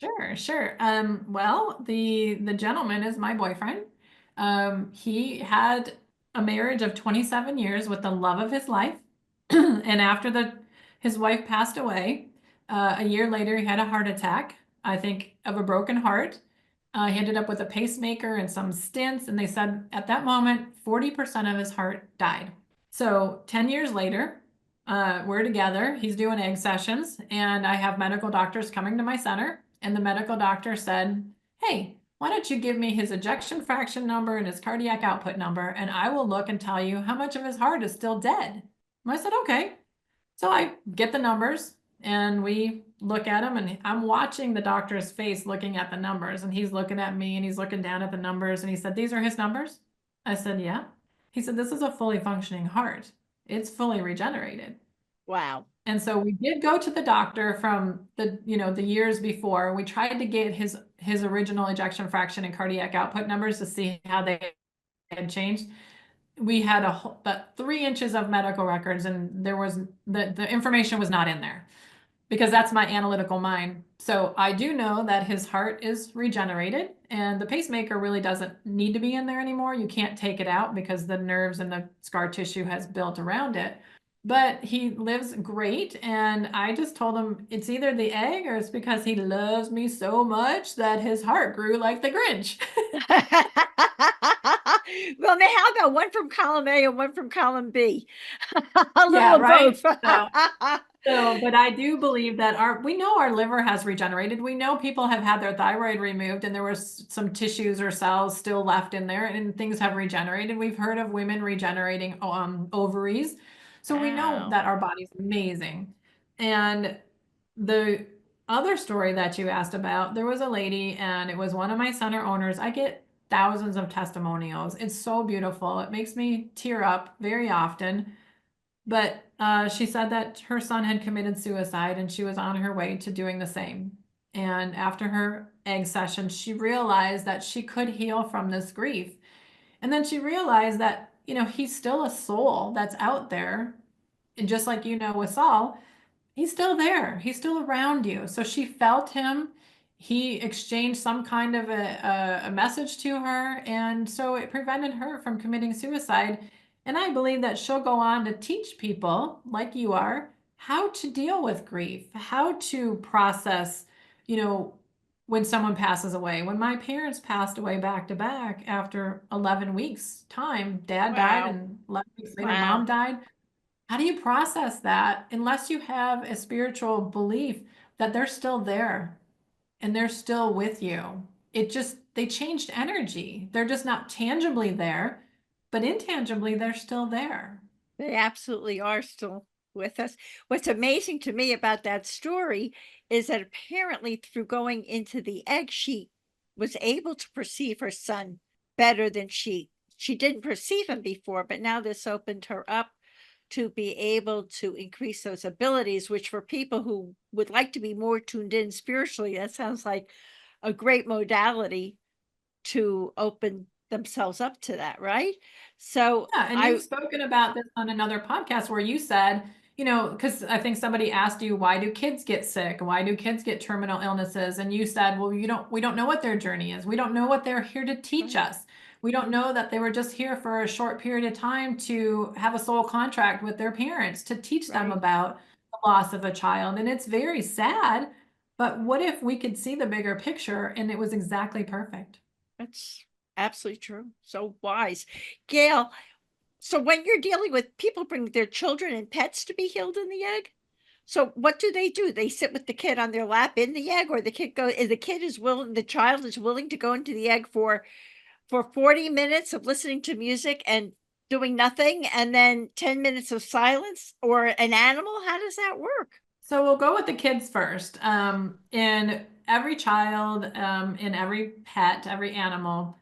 Sure, sure. Well, the gentleman is my boyfriend. He had a marriage of 27 years with the love of his life. And after his wife passed away, a year later, he had a heart attack, I think of a broken heart. He ended up with a pacemaker and some stents, and they said at that moment, 40% of his heart died. So 10 years later, we're together. He's doing egg sessions, and I have medical doctors coming to my center. And the medical doctor said, hey, why don't you give me his ejection fraction number and his cardiac output number, and I will look and tell you how much of his heart is still dead. And I said, okay. So I get the numbers and we look at them, and I'm watching the doctor's face looking at the numbers, and he's looking at me and he's looking down at the numbers, and he said, these are his numbers? I said, yeah. He said, this is a fully functioning heart. It's fully regenerated. Wow. And so we did go to the doctor from the years before. We tried to get his original ejection fraction and cardiac output numbers to see how they had changed. We had about 3 inches of medical records, and there was the information was not in there. because that's my analytical mind. So I do know that his heart is regenerated and the pacemaker really doesn't need to be in there anymore. You can't take it out because the nerves and the scar tissue has built around it. But he lives great. And I just told him it's either the egg or it's because he loves me so much that his heart grew like the Grinch. Well, now how about one from column A and one from column B? A little Yeah, of right. both. But I do believe that we know our liver has regenerated. We know people have had their thyroid removed and there was some tissues or cells still left in there and things have regenerated. We've heard of women regenerating ovaries. So we know Wow. that our body's amazing. And the other story that you asked about, there was a lady and it was one of my center owners. I get thousands of testimonials. It's so beautiful. It makes me tear up very often. But she said that her son had committed suicide and she was on her way to doing the same. And after her egg session, she realized that she could heal from this grief. And then she realized that, he's still a soul that's out there. And just like with Saul, he's still there. He's still around you. So she felt him. He exchanged some kind of a message to her. And so it prevented her from committing suicide. And I believe that she'll go on to teach people like you are how to deal with grief, how to process, you know, when someone passes away. When my parents passed away back to back after 11 weeks time, dad died Wow. and 11 weeks later, mom Wow. died. How do you process that unless you have a spiritual belief that they're still there and they're still with you? They changed energy. They're just not tangibly there, but intangibly, they're still there. They absolutely are still with us. What's amazing to me about that story is that apparently through going into the egg, she was able to perceive her son better than she didn't perceive him before, but now this opened her up to be able to increase those abilities, which for people who would like to be more tuned in spiritually, that sounds like a great modality to open themselves up to that, right? So Yeah, and you've spoken about this on another podcast where you said, because I think somebody asked you, why do kids get sick? Why do kids get terminal illnesses? And you said, well, we don't know what their journey is. We don't know what they're here to teach right, us. We don't know that they were just here for a short period of time to have a soul contract with their parents to teach them right. about the loss of a child. And it's very sad, but what if we could see the bigger picture and it was exactly perfect? That's absolutely true. So wise. Gail, so when you're dealing with people bring their children and pets to be healed in the egg, so what do? They sit with the kid on their lap in the egg, or the kid is willing, the child is willing to go into the egg for 40 minutes of listening to music and doing nothing, and then 10 minutes of silence, or an animal? How does that work? So we'll go with the kids first. In every child, in every pet, every animal,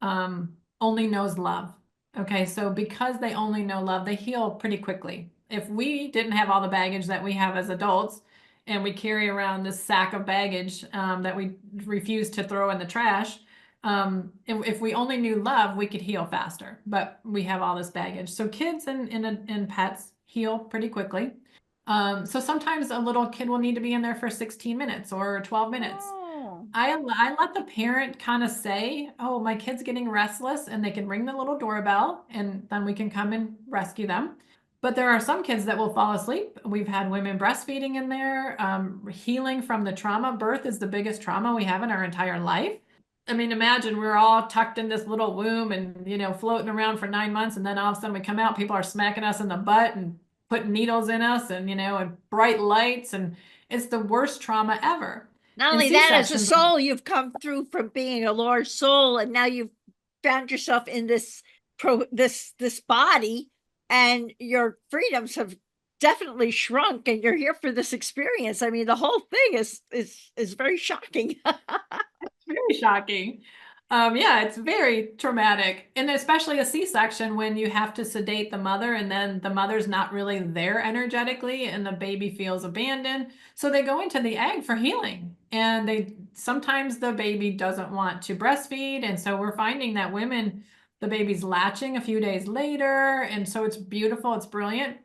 only knows love. Okay, so because they only know love, they heal pretty quickly. If we didn't have all the baggage that we have as adults, and we carry around this sack of baggage that we refuse to throw in the trash, if we only knew love, we could heal faster. But we have all this baggage. So kids and pets heal pretty quickly. So sometimes a little kid will need to be in there for 16 minutes or 12 minutes. Oh, I let the parent kind of say, oh, my kid's getting restless, and they can ring the little doorbell and then we can come and rescue them. But there are some kids that will fall asleep. We've had women breastfeeding in there, healing from the trauma. Birth is the biggest trauma we have in our entire life. I mean, imagine we're all tucked in this little womb and, floating around for 9 months. And then all of a sudden we come out, people are smacking us in the butt and putting needles in us and, and bright lights. And it's the worst trauma ever. not And only that, as a C-sections, soul, you've come through from being a large soul, and now you've found yourself in this body, and your freedoms have definitely shrunk, and you're here for this experience. I mean, the whole thing is very shocking. very shocking. Yeah, it's very traumatic. And especially a C-section when you have to sedate the mother and then the mother's not really there energetically and the baby feels abandoned. So they go into the egg for healing. And sometimes the baby doesn't want to breastfeed. And so we're finding that the baby's latching a few days later. And so it's beautiful, it's brilliant.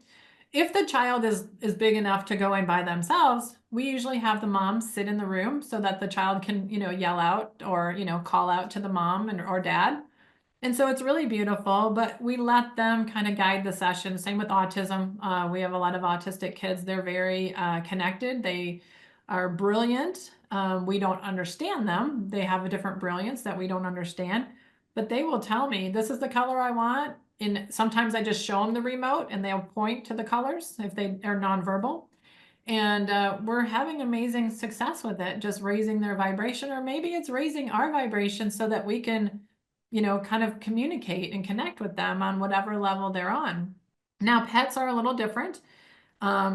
if the child is big enough to go in by themselves, we usually have the mom sit in the room so that the child can, yell out or, call out to the mom or dad. And so it's really beautiful, but we let them kind of guide the session. Same with autism. We have a lot of autistic kids. They're very connected. They are brilliant. We don't understand them. They have a different brilliance that we don't understand, but they will tell me, this is the color I want. And sometimes I just show them the remote and they'll point to the colors if they are nonverbal. And we're having amazing success with it, just raising their vibration, or maybe it's raising our vibration so that we can, kind of communicate and connect with them on whatever level they're on. Now, pets are a little different.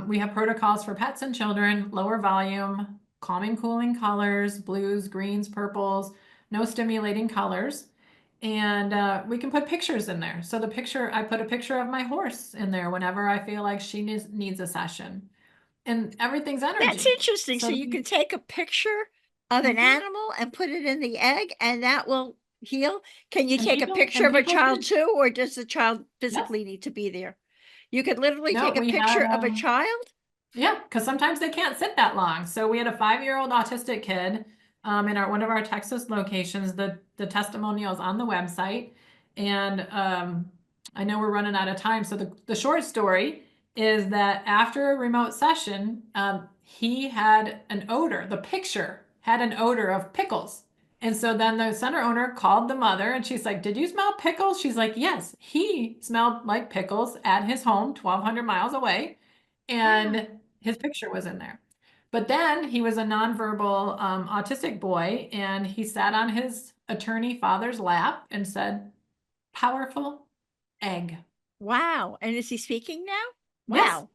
We have protocols for pets and children, lower volume, calming, cooling colors, blues, greens, purples, no stimulating colors. And we can put pictures in there. So I put a picture of my horse in there whenever I feel like she needs a session. And everything's energy. That's interesting. So So you can take a picture of an animal and put it in the egg, and that will heal. Can you And take a people- picture and of a people child do. too, or does the child physically need to be there? You could literally No, take a we picture had, of a child. Yeah, because sometimes they can't sit that long. So we had a 5-year-old autistic kid in one of our Texas locations. The testimonial is on the website, and I know we're running out of time. So the short story is that after a remote session, he had an odor. The picture had an odor of pickles. And so then the center owner called the mother and she's like, "Did you smell pickles?" She's like, "Yes, he smelled like pickles at his home 1,200 miles away." And Wow. his picture was in there. But then he was a nonverbal autistic boy, and he sat on his attorney father's lap and said, "Powerful egg." Wow. And is he speaking now? Yes. Wow.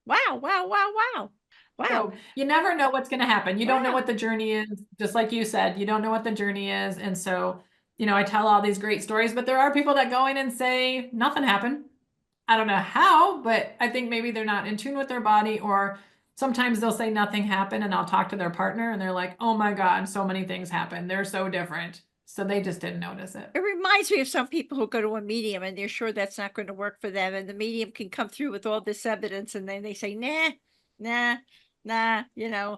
Wow. Wow. Wow. Wow. Wow. So you never know what's going to happen. You don't know Wow. what the journey is. Just like you said, you don't know what the journey is. And so, I tell all these great stories, but there are people that go in and say nothing happened. I don't know how, but I think maybe they're not in tune with their body, or sometimes they'll say nothing happened and I'll talk to their partner and they're like, "Oh my God, so many things happened. They're so different." So they just didn't notice it. It reminds me of some people who go to a medium and they're sure that's not going to work for them. And the medium can come through with all this evidence. And then they say, nah, nah, nah,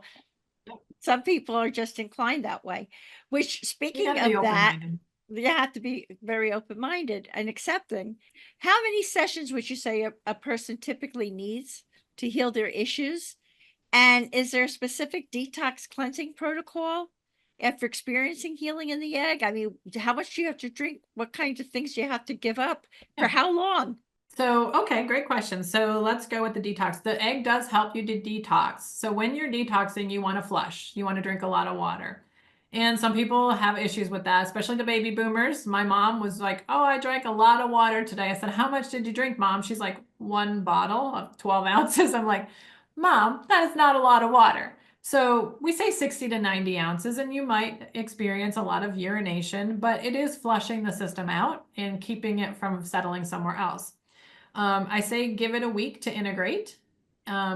some people are just inclined that way, which You speaking gotta be of that, open-minded. you have to be very open-minded and accepting. How many sessions would you say a person typically needs to heal their issues? And is there a specific detox cleansing protocol after experiencing healing in the egg? I mean, how much do you have to drink? What kinds of things do you have to give up? For Yeah. how long? So, okay, great question. So let's go with the detox. The egg does help you to detox. So when you're detoxing, you want to flush, you want to drink a lot of water. And some people have issues with that, especially the baby boomers. My mom was like, "Oh, I drank a lot of water today." I said, "How much did you drink, Mom?" She's like, "One bottle of 12 ounces." I'm like, "Mom, that is not a lot of water." So we say 60 to 90 ounces, and you might experience a lot of urination, but it is flushing the system out and keeping it from settling somewhere else. I say give it a week to integrate,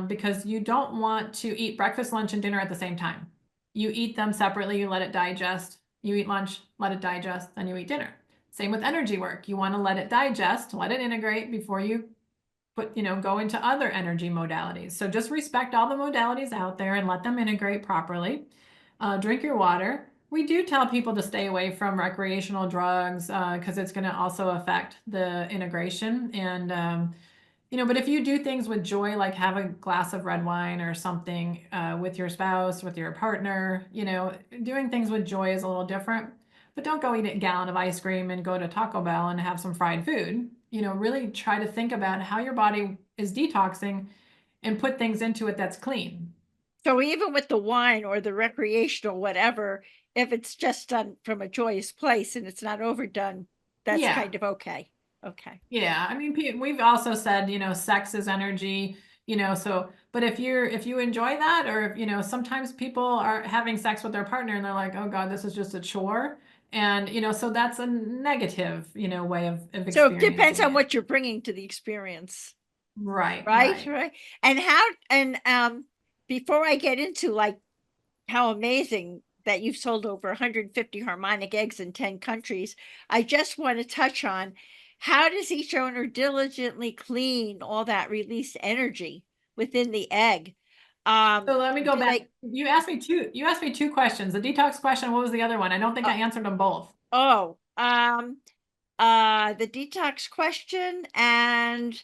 because you don't want to eat breakfast, lunch, and dinner at the same time. You eat them separately, you let it digest. You eat lunch, let it digest, then you eat dinner. Same with energy work. You want to let it digest, let it integrate before you go into other energy modalities. So just respect all the modalities out there and let them integrate properly. Drink your water. We do tell people to stay away from recreational drugs because it's going to also affect the integration. And but if you do things with joy, like have a glass of red wine or something with your spouse, with your partner, doing things with joy is a little different. But don't go eat a gallon of ice cream and go to Taco Bell and have some fried food. Really try to think about how your body is detoxing and put things into it that's clean. So even with the wine or the recreational, whatever, if it's just done from a joyous place and it's not overdone, that's Yeah. kind of okay. Okay. Yeah, I mean, we've also said, sex is energy, but if you enjoy that, or, sometimes people are having sex with their partner and they're like, "Oh God, this is just a chore." And, so that's a negative, way of So it depends experiencing on it. what you're bringing to the experience. Right, Right. right. And before I get into like how amazing that you've sold over 150 harmonic eggs in 10 countries, I just want to touch on how does each owner diligently clean all that released energy within the egg? So let me go Do back. they, You asked me two questions. The detox question, what was the other one? I don't think I answered them both. oh, the detox question, and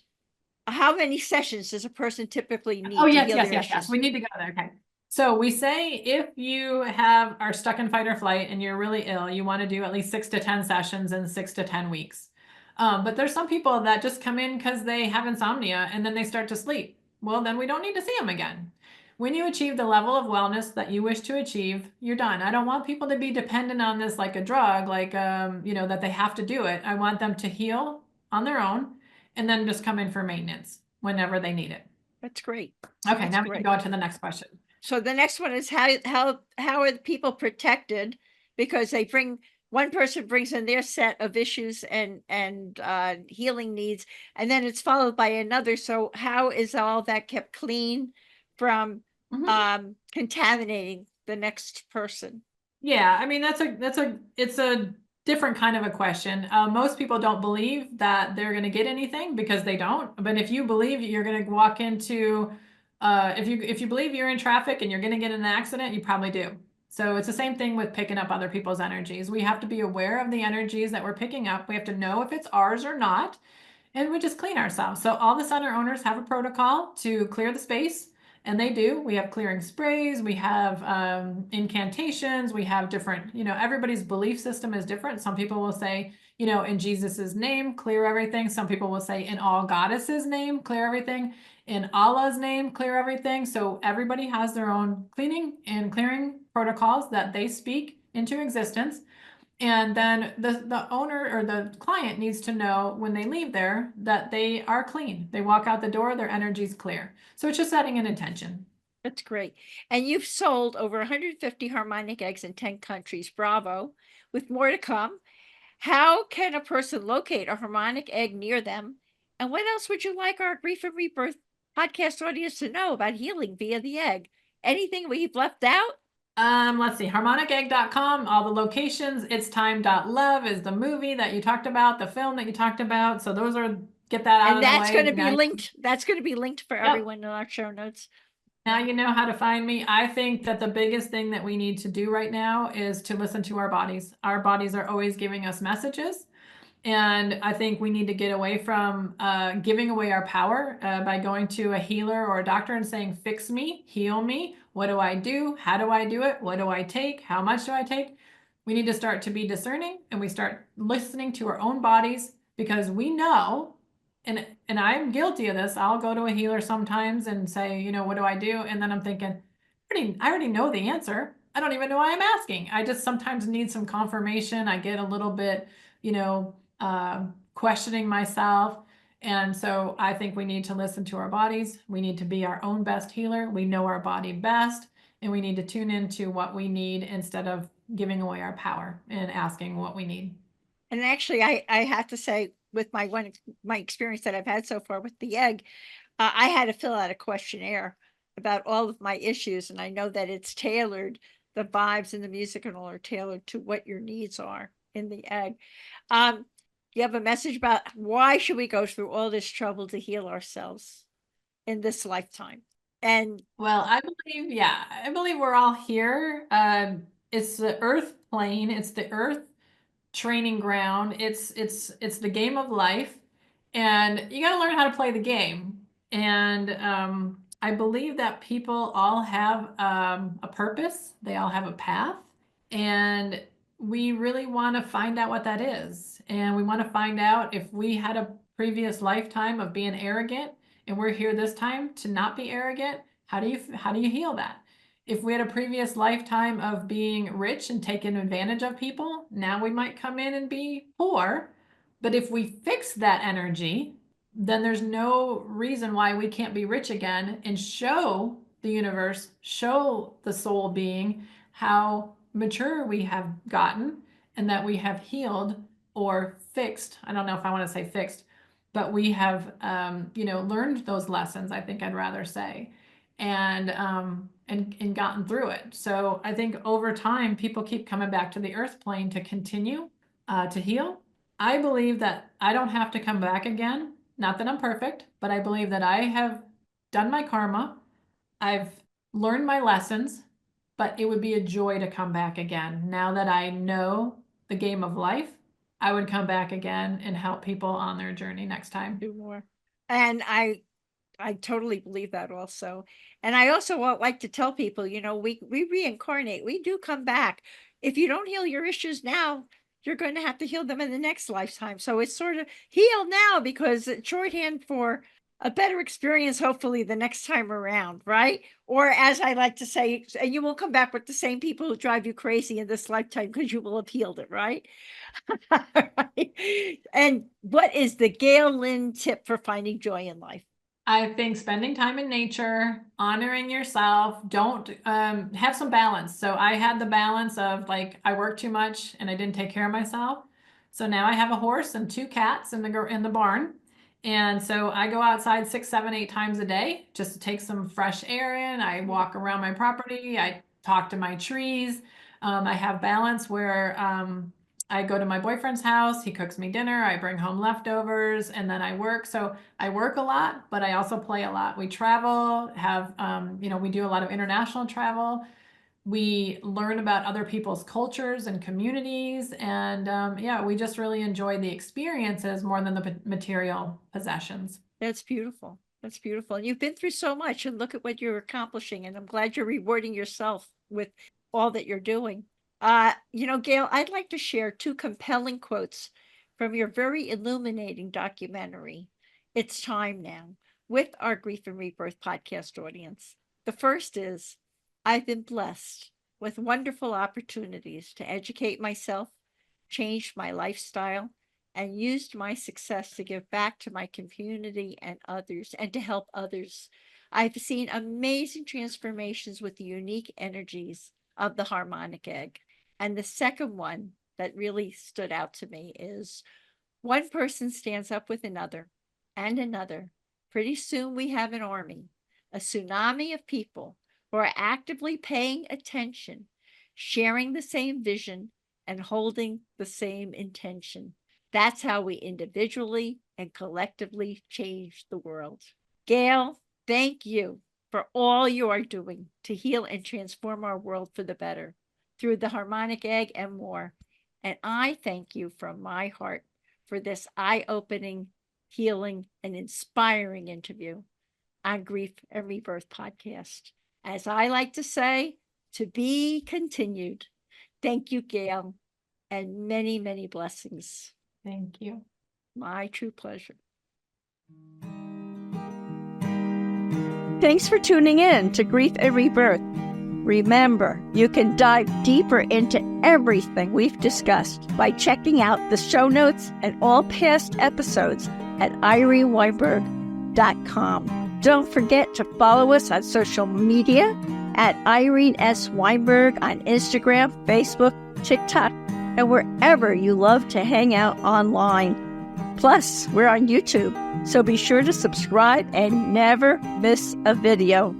how many sessions does a person typically Oh, need to yes, heal yes, their yes, yes. issues? We need to go there. Okay. So we say if you are stuck in fight or flight and you're really ill, you want to do at least 6 to 10 sessions in 6 to 10 weeks. But there's some people that just come in because they have insomnia and then they start to sleep. Well, then we don't need to see them again. When you achieve the level of wellness that you wish to achieve, you're done. I don't want people to be dependent on this like a drug, like that they have to do it. I want them to heal on their own and then just come in for maintenance whenever they need it. That's great. Okay, That's now we can great. go on to the next question. So the next one is how are the people protected? Because one person brings in their set of issues and healing needs, and then it's followed by another. So how is all that kept clean from contaminating the next person? Yeah, I mean it's a different kind of a question. Most people don't believe that they're going to get anything because they don't. But if you believe you're going to walk into, if you believe you're in traffic and you're going to get in an accident, you probably do. So it's the same thing with picking up other people's energies. We have to be aware of the energies that we're picking up. We have to know if it's ours or not, and we just clean ourselves. So all the center owners have a protocol to clear the space. And they do. We have clearing sprays, we have incantations, we have different, everybody's belief system is different. Some people will say, in Jesus's name, clear everything. Some people will say, in all goddesses' name, clear everything. In Allah's name, clear everything. So everybody has their own cleaning and clearing protocols that they speak into existence. And then the owner or the client needs to know when they leave there that they are clean. They walk out the door, their energy's clear. So it's just setting an intention. That's great. And you've sold over 150 harmonic eggs in 10 countries. Bravo. With more to come. How can a person locate a harmonic egg near them? And what else would you like our Grief and Rebirth podcast audience to know about healing via the egg? Anything we've left out? Let's see, harmonicegg.com, all the locations. It's time.love is the movie that you talked about, the film that you talked about. So those are, get that out And of the way. that's going to be linked. That's going to be linked for everyone in our show notes. Now you know how to find me. I think that the biggest thing that we need to do right now is to listen to our bodies. Our bodies are always giving us messages. And I think we need to get away from giving away our power by going to a healer or a doctor and saying, fix me, heal me. What do I do? How do I do it? What do I take? How much do I take? We need to start to be discerning, and we start listening to our own bodies, because we know, and I'm guilty of this. I'll go to a healer sometimes and say, what do I do? And then I'm thinking, I already know the answer. I don't even know why I'm asking. I just sometimes need some confirmation. I get a little bit, questioning myself. And so I think we need to listen to our bodies. We need to be our own best healer. We know our body best, and we need to tune into what we need instead of giving away our power and asking what we need. And actually, I have to say, with my experience that I've had so far with the egg, I had to fill out a questionnaire about all of my issues, and I know that it's tailored. The vibes and the music and all are tailored to what your needs are in the egg. You have a message about why should we go through all this trouble to heal ourselves in this lifetime? And well, I believe we're all here. It's the earth plane. It's the earth training ground. It's the game of life, and you got to learn how to play the game. And I believe that people all have a purpose. They all have a path, and we really want to find out what that is. And we want to find out if we had a previous lifetime of being arrogant, and we're here this time to not be arrogant. How do you heal that? If we had a previous lifetime of being rich and taking advantage of people, now we might come in and be poor. But if we fix that energy, then there's no reason why we can't be rich again and show the universe, show the soul being how mature we have gotten and that we have healed or fixed. I don't know if I want to say fixed, but we have, learned those lessons, I think I'd rather say, and gotten through it. So I think over time, people keep coming back to the earth plane to continue to heal. I believe that I don't have to come back again. Not that I'm perfect, but I believe that I have done my karma. I've learned my lessons, but it would be a joy to come back again. Now that I know the game of life, I would come back again and help people on their journey next time. Do more. And I totally believe that also. And I also like to tell people, we reincarnate, we do come back. If you don't heal your issues now, you're going to have to heal them in the next lifetime. So it's sort of heal now, because it's shorthand for a better experience, hopefully the next time around, right? Or as I like to say, you won't come back with the same people who drive you crazy in this lifetime, because you will have healed it, right? Right. And what is the Gail Lynn tip for finding joy in life? I think spending time in nature, honoring yourself, don't have some balance. So I had the balance of like, I worked too much and I didn't take care of myself. So now I have a horse and 2 cats in the barn. And so I go outside 6, 7, 8 times a day just to take some fresh air in. I walk around my property. I talk to my trees. I have balance where I go to my boyfriend's house. He cooks me dinner. I bring home leftovers, and then I work. So I work a lot, but I also play a lot. We travel, we do a lot of international travel. We learn about other people's cultures and communities. And we just really enjoy the experiences more than the material possessions. That's beautiful. That's beautiful. And you've been through so much, and look at what you're accomplishing. And I'm glad you're rewarding yourself with all that you're doing. Gail, I'd like to share 2 compelling quotes from your very illuminating documentary, It's Time Now, with our Grief and Rebirth podcast audience. The first is, I've been blessed with wonderful opportunities to educate myself, change my lifestyle, and used my success to give back to my community and others, and to help others. I've seen amazing transformations with the unique energies of the Harmonic Egg. And the second one that really stood out to me is, one person stands up with another and another. Pretty soon we have an army, a tsunami of people who are actively paying attention, sharing the same vision, and holding the same intention. That's how we individually and collectively change the world. Gail, thank you for all you are doing to heal and transform our world for the better through the Harmonic Egg and more. And I thank you from my heart for this eye-opening, healing, and inspiring interview on Grief and Rebirth podcast. As I like to say, to be continued. Thank you, Gail, and many, many blessings. Thank you. My true pleasure. Thanks for tuning in to Grief and Rebirth. Remember, you can dive deeper into everything we've discussed by checking out the show notes and all past episodes at ireneweinberg.com. Don't forget to follow us on social media at Irene S. Weinberg on Instagram, Facebook, TikTok, and wherever you love to hang out online. Plus, we're on YouTube, so be sure to subscribe and never miss a video.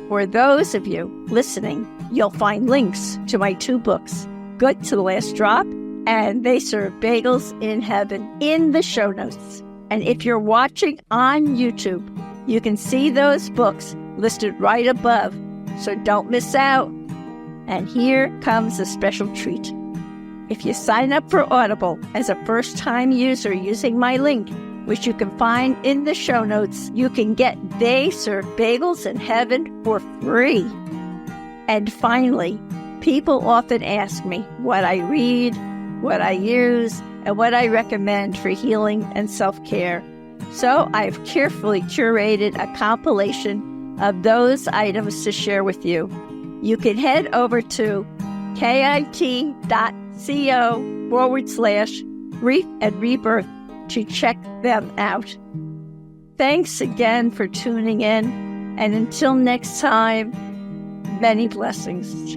For those of you listening, you'll find links to my 2 books, Good to the Last Drop and They Serve Bagels in Heaven, in the show notes. And if you're watching on YouTube, you can see those books listed right above, so don't miss out. And here comes a special treat. If you sign up for Audible as a first-time user using my link, which you can find in the show notes, you can get They Serve Bagels in Heaven for free. And finally, people often ask me what I read, what I use, and what I recommend for healing and self-care. So I've carefully curated a compilation of those items to share with you. You can head over to kit.co/Grief and Rebirth to check them out. Thanks again for tuning in, and until next time, many blessings.